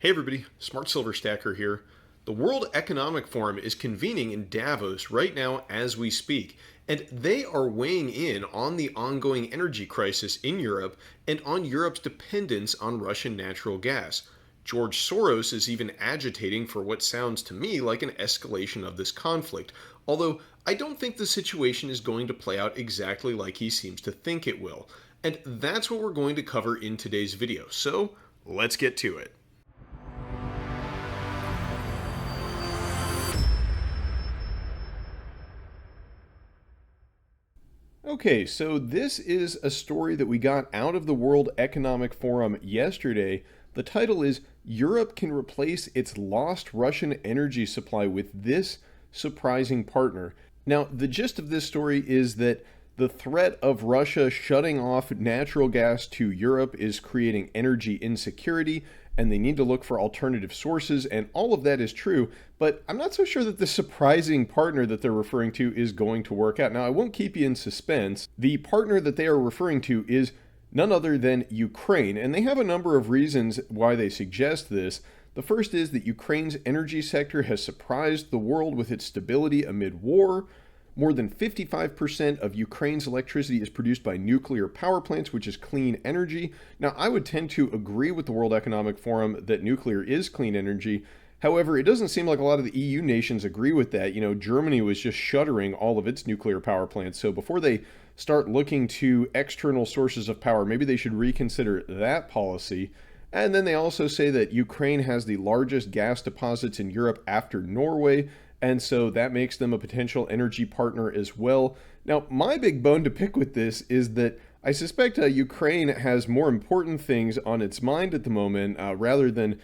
Hey everybody, Smart Silver Stacker here. The World Economic Forum is convening in Davos right now as we speak, and they are weighing in on the ongoing energy crisis in Europe and on Europe's dependence on Russian natural gas. George Soros is even agitating for what sounds to me like an escalation of this conflict, although I don't think the situation is going to play out exactly like he seems to think it will. And that's what we're going to cover in today's video, so let's get to it. Okay, so this is a story that we got out of the World Economic Forum yesterday. The title is Europe Can Replace Its Lost Russian Energy Supply with This Surprising Partner. Now, the gist of this story is that the threat of Russia shutting off natural gas to Europe is creating energy insecurity, and they need to look for alternative sources, and all of that is true, but I'm not so sure that the surprising partner that they're referring to is going to work out. Now, I won't keep you in suspense. The partner that they are referring to is none other than Ukraine, and they have a number of reasons why they suggest this. The first is that Ukraine's energy sector has surprised the world with its stability amid war. More than 55% of Ukraine's electricity is produced by nuclear power plants, which is clean energy. Now, I would tend to agree with the World Economic Forum that nuclear is clean energy. However, it doesn't seem like a lot of the EU nations agree with that. Germany was just shuttering all of its nuclear power plants. So before they start looking to external sources of power, maybe they should reconsider that policy. And then they also say that Ukraine has the largest gas deposits in Europe after Norway, and so that makes them a potential energy partner as well. Now, my big bone to pick with this is that I suspect Ukraine has more important things on its mind at the moment, rather than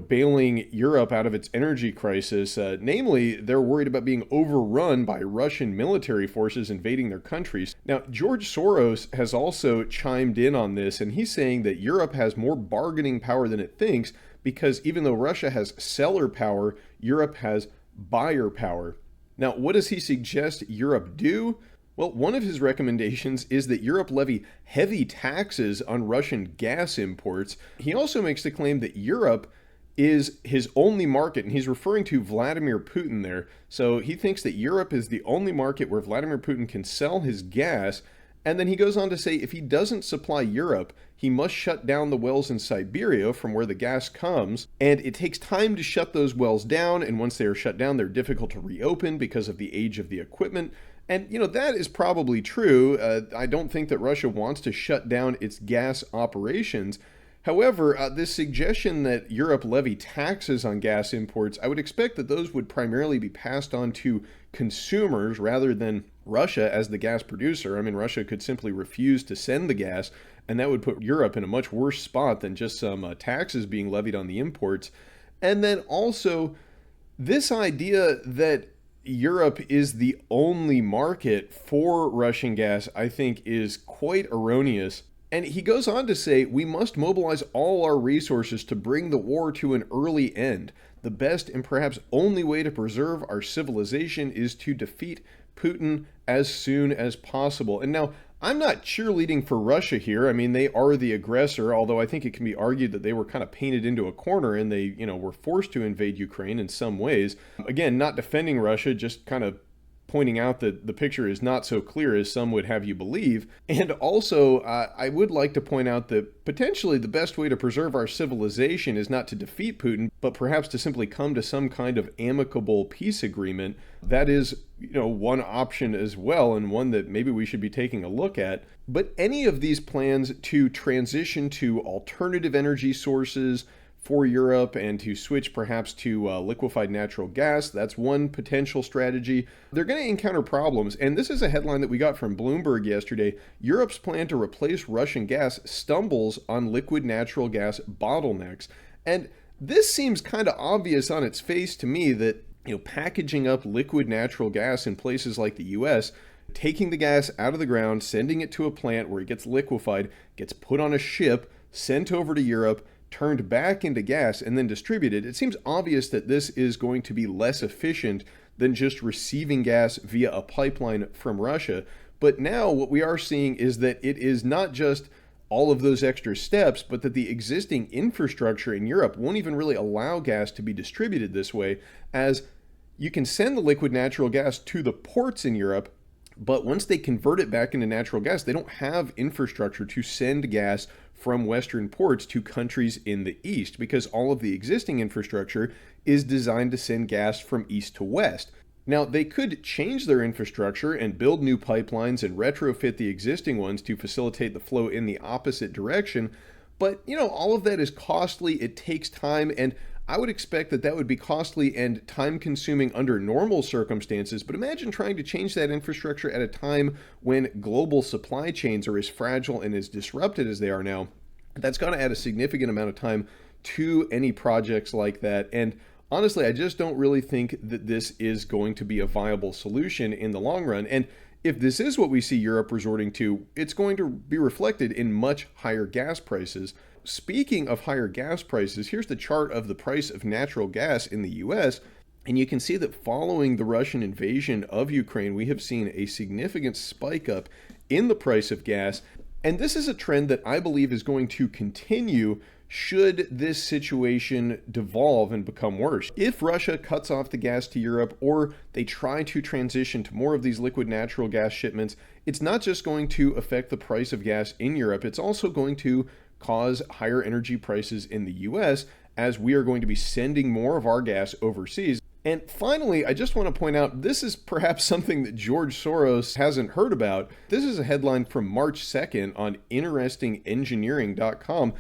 bailing Europe out of its energy crisis. Namely, they're worried about being overrun by Russian military forces invading their countries. Now, George Soros has also chimed in on this, and he's saying that Europe has more bargaining power than it thinks, because even though Russia has seller power, Europe has buyer power. Now, what does he suggest Europe do? Well, one of his recommendations is that Europe levy heavy taxes on Russian gas imports. He also makes the claim that Europe is his only market, and he's referring to Vladimir Putin there. So he thinks that Europe is the only market where Vladimir Putin can sell his gas. And then he goes on to say if he doesn't supply Europe, he must shut down the wells in Siberia from where the gas comes. And it takes time to shut those wells down. And once they are shut down, they're difficult to reopen because of the age of the equipment. And, that is probably true. I don't think that Russia wants to shut down its gas operations. However, this suggestion that Europe levy taxes on gas imports, I would expect that those would primarily be passed on to consumers rather than Russia as the gas producer. I mean, Russia could simply refuse to send the gas, and that would put Europe in a much worse spot than just some taxes being levied on the imports. And then also, this idea that Europe is the only market for Russian gas, I think, is quite erroneous. And he goes on to say, we must mobilize all our resources to bring the war to an early end. The best and perhaps only way to preserve our civilization is to defeat Putin as soon as possible. And now, I'm not cheerleading for Russia here. I mean, they are the aggressor, although I think it can be argued that they were kind of painted into a corner and they, were forced to invade Ukraine in some ways. Again, not defending Russia, just kind of pointing out that the picture is not so clear as some would have you believe. And also, I would like to point out that potentially the best way to preserve our civilization is not to defeat Putin, but perhaps to simply come to some kind of amicable peace agreement. That is, one option as well, and one that maybe we should be taking a look at. But any of these plans to transition to alternative energy sources for Europe and to switch perhaps to liquefied natural gas, that's one potential strategy. They're going to encounter problems, and this is a headline that we got from Bloomberg yesterday. Europe's plan to replace Russian gas stumbles on liquid natural gas bottlenecks. And this seems kind of obvious on its face to me that, packaging up liquid natural gas in places like the US, taking the gas out of the ground, sending it to a plant where it gets liquefied, gets put on a ship, sent over to Europe, turned back into gas, and then distributed. It seems obvious that this is going to be less efficient than just receiving gas via a pipeline from Russia. But now what we are seeing is that it is not just all of those extra steps, but that the existing infrastructure in Europe won't even really allow gas to be distributed this way, as you can send the liquid natural gas to the ports in Europe, but once they convert it back into natural gas, they don't have infrastructure to send gas from Western ports to countries in the East, because all of the existing infrastructure is designed to send gas from East to West. Now, they could change their infrastructure and build new pipelines and retrofit the existing ones to facilitate the flow in the opposite direction, but, all of that is costly, it takes time, and I would expect that would be costly and time-consuming under normal circumstances, but imagine trying to change that infrastructure at a time when global supply chains are as fragile and as disrupted as they are now. That's going to add a significant amount of time to any projects like that, and honestly, I just don't really think that this is going to be a viable solution in the long run, and if this is what we see Europe resorting to, it's going to be reflected in much higher gas prices. Speaking of higher gas prices, here's the chart of the price of natural gas in the US, and you can see that following the Russian invasion of Ukraine, we have seen a significant spike up in the price of gas, and this is a trend that I believe is going to continue should this situation devolve and become worse. If Russia cuts off the gas to Europe, or they try to transition to more of these liquid natural gas shipments, it's not just going to affect the price of gas in Europe, it's also going to cause higher energy prices in the US, as we are going to be sending more of our gas overseas. And finally, I just want to point out, this is perhaps something that George Soros hasn't heard about. This is a headline from March 2nd on interestingengineering.com.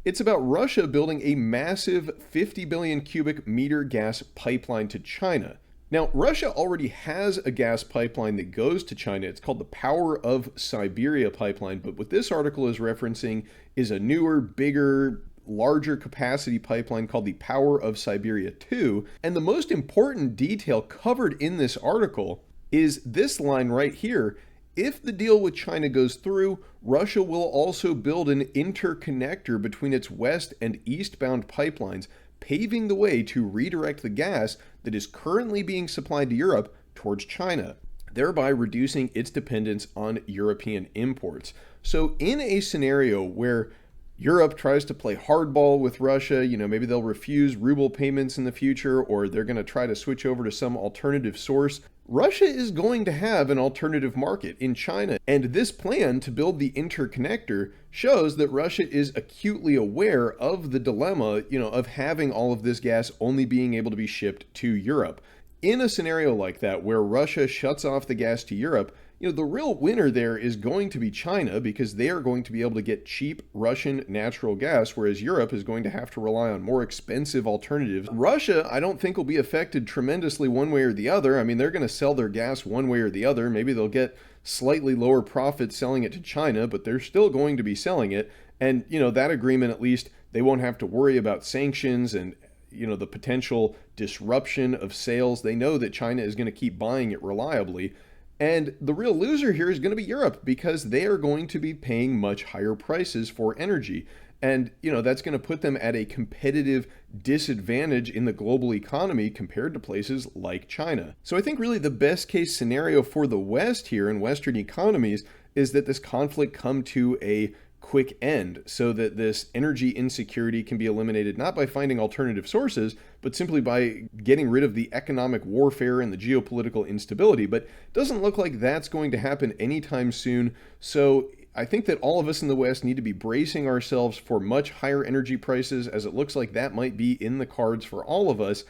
It's about Russia building a massive 50 billion cubic meter gas pipeline to China. Now, Russia already has a gas pipeline that goes to China. It's called the Power of Siberia pipeline, but what this article is referencing is a newer, bigger, larger capacity pipeline called the Power of Siberia 2. And the most important detail covered in this article is this line right here. If the deal with China goes through, Russia will also build an interconnector between its west and eastbound pipelines, paving the way to redirect the gas that is currently being supplied to Europe towards China, thereby reducing its dependence on European imports. So in a scenario where Europe tries to play hardball with Russia, maybe they'll refuse ruble payments in the future, or they're going to try to switch over to some alternative source, Russia is going to have an alternative market in China. And this plan to build the interconnector shows that Russia is acutely aware of the dilemma, of having all of this gas only being able to be shipped to Europe. In a scenario like that, where Russia shuts off the gas to Europe, the real winner there is going to be China, because they are going to be able to get cheap Russian natural gas, whereas Europe is going to have to rely on more expensive alternatives. Russia, I don't think, will be affected tremendously one way or the other. I mean, they're going to sell their gas one way or the other. Maybe they'll get slightly lower profits selling it to China, but they're still going to be selling it. And, that agreement, at least, they won't have to worry about sanctions and the potential disruption of sales. They know that China is going to keep buying it reliably. And the real loser here is going to be Europe, because they are going to be paying much higher prices for energy. And, that's going to put them at a competitive disadvantage in the global economy compared to places like China. So I think really the best case scenario for the West here in Western economies is that this conflict come to a quick end, so that this energy insecurity can be eliminated, not by finding alternative sources, but simply by getting rid of the economic warfare and the geopolitical instability. But it doesn't look like that's going to happen anytime soon. So I think that all of us in the West need to be bracing ourselves for much higher energy prices, as it looks like that might be in the cards for all of us.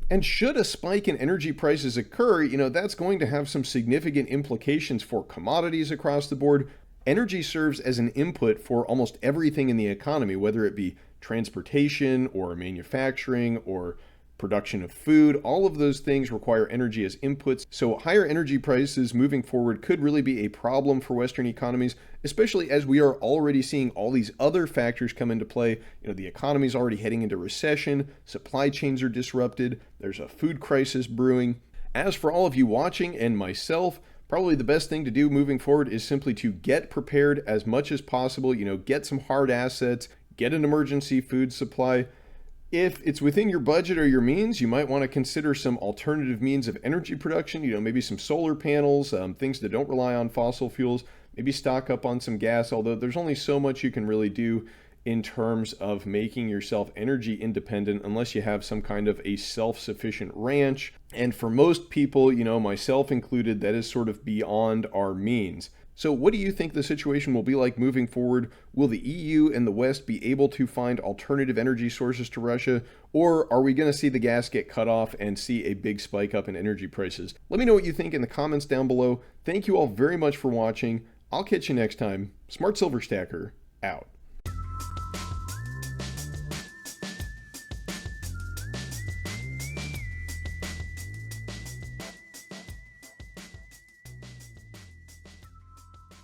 And should a spike in energy prices occur, that's going to have some significant implications for commodities across the board. Energy serves as an input for almost everything in the economy, whether it be transportation or manufacturing or production of food. All of those things require energy as inputs. So higher energy prices moving forward could really be a problem for Western economies, especially as we are already seeing all these other factors come into play. The economy is already heading into recession, supply chains are disrupted, there's a food crisis brewing. As for all of you watching and myself, probably the best thing to do moving forward is simply to get prepared as much as possible, get some hard assets, get an emergency food supply. If it's within your budget or your means, you might want to consider some alternative means of energy production, maybe some solar panels, things that don't rely on fossil fuels. maybe stock up on some gas, although there's only so much you can really do in terms of making yourself energy independent unless you have some kind of a self-sufficient ranch. And for most people, myself included, that is sort of beyond our means. So what do you think the situation will be like moving forward? Will the EU and the West be able to find alternative energy sources to Russia? Or are we going to see the gas get cut off and see a big spike up in energy prices? Let me know what you think in the comments down below. Thank you all very much for watching. I'll catch you next time. Smart Silver Stacker, out.